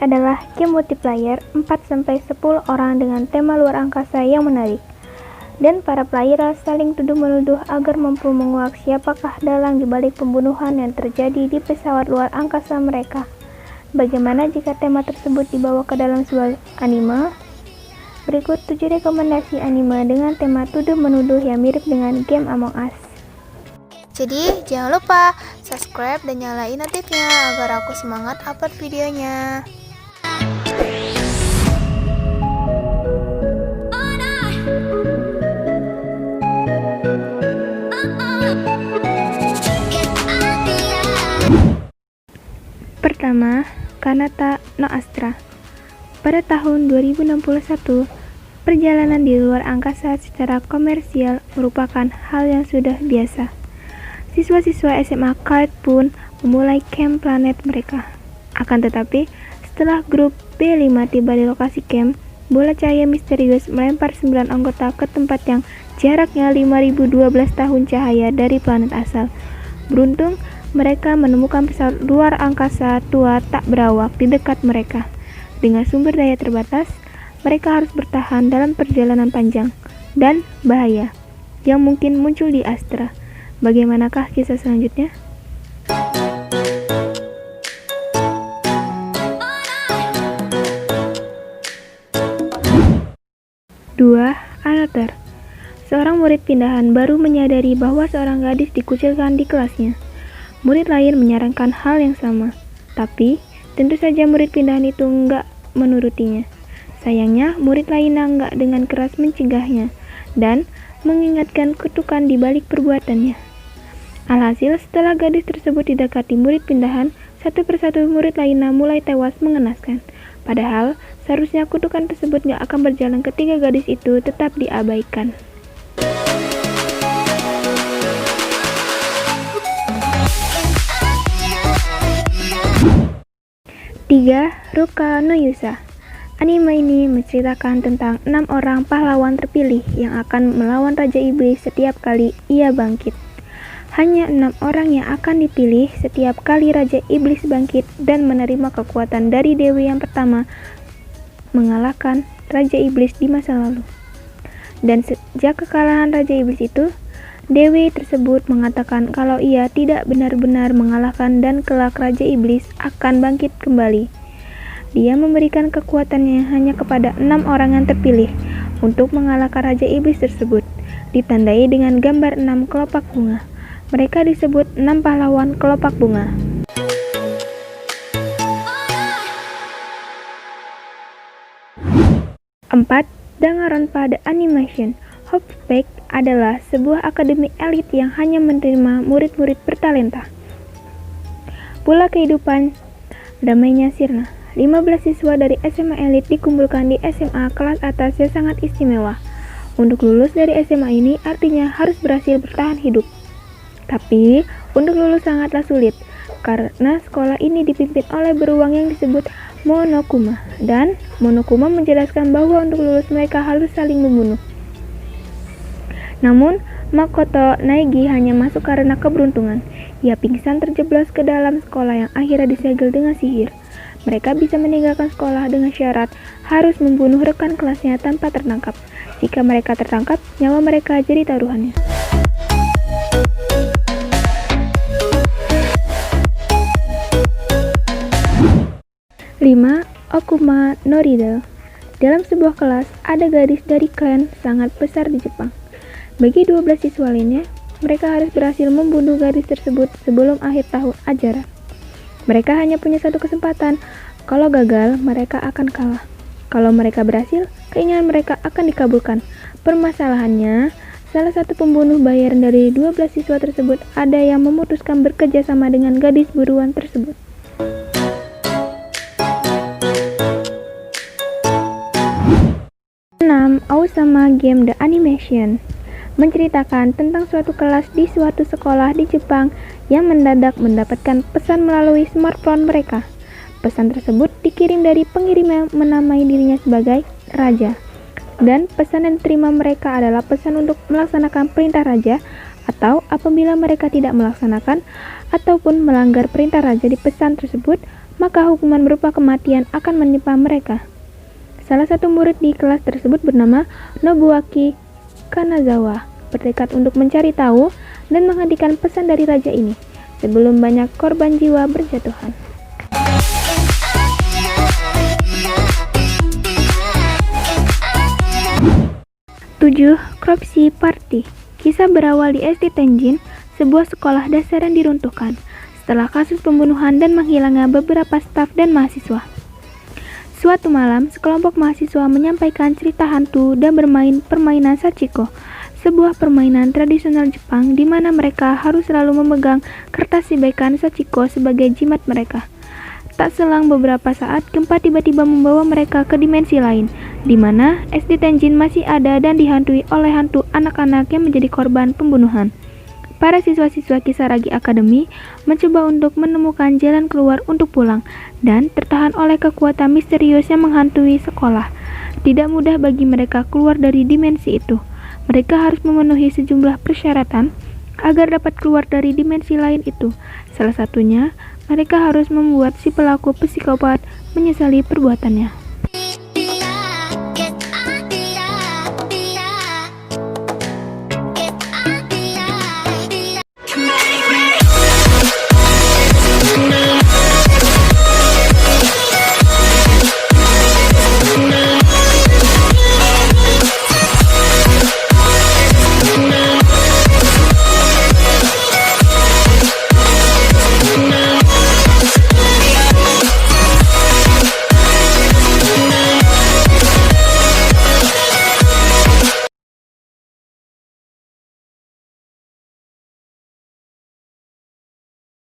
adalah game multiplayer 4-10 orang dengan tema luar angkasa yang menarik. Dan para player saling tuduh-menuduh agar mampu menguak siapakah dalang dibalik pembunuhan yang terjadi di pesawat luar angkasa mereka. Bagaimana jika tema tersebut dibawa ke dalam sebuah anime? Berikut 7 rekomendasi anime dengan tema tuduh-menuduh yang mirip dengan game Among Us. Jadi jangan lupa subscribe dan nyalain notifnya agar aku semangat upload videonya. Pertama, Kanata no Astra. Pada tahun 2061, perjalanan di luar angkasa secara komersial merupakan hal yang sudah biasa. Siswa-siswa SMA Card pun memulai camp planet mereka. Akan tetapi, setelah grup B5 tiba di lokasi camp, bola cahaya misterius melempar 9 anggota ke tempat yang jaraknya 5012 tahun cahaya dari planet asal. Beruntung, mereka menemukan pesawat luar angkasa tua tak berawak di dekat mereka. Dengan sumber daya terbatas, mereka harus bertahan dalam perjalanan panjang dan bahaya yang mungkin muncul di Astra. Bagaimanakah kisah selanjutnya? Dua, Another. Seorang murid pindahan baru menyadari bahwa seorang gadis dikucilkan di kelasnya. Murid lain menyarankan hal yang sama, tapi tentu saja murid pindahan itu enggak menurutinya. Sayangnya, murid lainnya enggak dengan keras mencegahnya dan mengingatkan kutukan di balik perbuatannya. Alhasil, setelah gadis tersebut didekati murid pindahan, satu persatu murid lainnya mulai tewas mengenaskan. Padahal, seharusnya kutukan tersebut gak akan berjalan ketika gadis itu tetap diabaikan. Tiga, Ruka no Yusa. Anime ini menceritakan tentang 6 orang pahlawan terpilih yang akan melawan Raja Iblis setiap kali ia bangkit. Hanya 6 orang yang akan dipilih setiap kali Raja Iblis bangkit dan menerima kekuatan dari Dewi yang pertama mengalahkan Raja Iblis di masa lalu. Dan sejak kekalahan Raja Iblis itu, Dewi tersebut mengatakan kalau ia tidak benar-benar mengalahkan dan kelak Raja Iblis akan bangkit kembali. Dia memberikan kekuatannya hanya kepada 6 orang yang terpilih untuk mengalahkan Raja Iblis tersebut, ditandai dengan gambar 6 kelopak bunga. Mereka disebut 6 pahlawan kelopak bunga. Empat, Danganronpa The Animation. Hope's adalah sebuah akademi elit yang hanya menerima murid-murid bertalenta. Pula kehidupan damainya Sirna. 15 siswa dari SMA elit dikumpulkan di SMA kelas atas yang sangat istimewa. Untuk lulus dari SMA ini artinya harus berhasil bertahan hidup. Tapi, untuk lulus sangatlah sulit, karena sekolah ini dipimpin oleh beruang yang disebut Monokuma. Dan Monokuma menjelaskan bahwa untuk lulus mereka harus saling membunuh. Namun, Makoto Naegi hanya masuk karena keberuntungan. Ia pingsan terjeblos ke dalam sekolah yang akhirnya disegel dengan sihir. Mereka bisa meninggalkan sekolah dengan syarat harus membunuh rekan kelasnya tanpa tertangkap. Jika mereka tertangkap, nyawa mereka jadi taruhannya. Lima, Okuma no Riddle. Dalam sebuah kelas, ada gadis dari klan sangat besar di Jepang. Bagi 12 siswa lainnya, mereka harus berhasil membunuh gadis tersebut sebelum akhir tahun ajaran. Mereka hanya punya satu kesempatan. Kalau gagal, mereka akan kalah. Kalau mereka berhasil, keinginan mereka akan dikabulkan. Permasalahannya, salah satu pembunuh bayaran dari 12 siswa tersebut ada yang memutuskan bekerja sama dengan gadis buruan tersebut. 6. Aosama Game The Animation menceritakan tentang suatu kelas di suatu sekolah di Jepang yang mendadak mendapatkan pesan melalui smartphone mereka. Pesan tersebut dikirim dari pengirim yang menamai dirinya sebagai Raja. Dan pesan yang diterima mereka adalah pesan untuk melaksanakan perintah Raja, atau apabila mereka tidak melaksanakan ataupun melanggar perintah Raja di pesan tersebut, maka hukuman berupa kematian akan menimpa mereka. Salah satu murid di kelas tersebut bernama Nobuaki Kanazawa bertekad untuk mencari tahu dan menghentikan pesan dari raja ini sebelum banyak korban jiwa berjatuhan. 7. Korupsi Party. Kisah berawal di SD Tenjin, sebuah sekolah dasar yang diruntuhkan setelah kasus pembunuhan dan menghilangnya beberapa staf dan mahasiswa. Suatu malam, sekelompok mahasiswa menyampaikan cerita hantu dan bermain permainan Sachiko, sebuah permainan tradisional Jepang di mana mereka harus selalu memegang kertas sibaikan Sachiko sebagai jimat mereka. Tak selang beberapa saat, gempa tiba-tiba membawa mereka ke dimensi lain, di mana SD Tenjin masih ada dan dihantui oleh hantu anak-anak yang menjadi korban pembunuhan. Para siswa-siswa Kisaragi Academy mencoba untuk menemukan jalan keluar untuk pulang, dan tertahan oleh kekuatan misterius yang menghantui sekolah. Tidak mudah bagi mereka keluar dari dimensi itu. Mereka harus memenuhi sejumlah persyaratan agar dapat keluar dari dimensi lain itu. Salah satunya, mereka harus membuat si pelaku psikopat menyesali perbuatannya.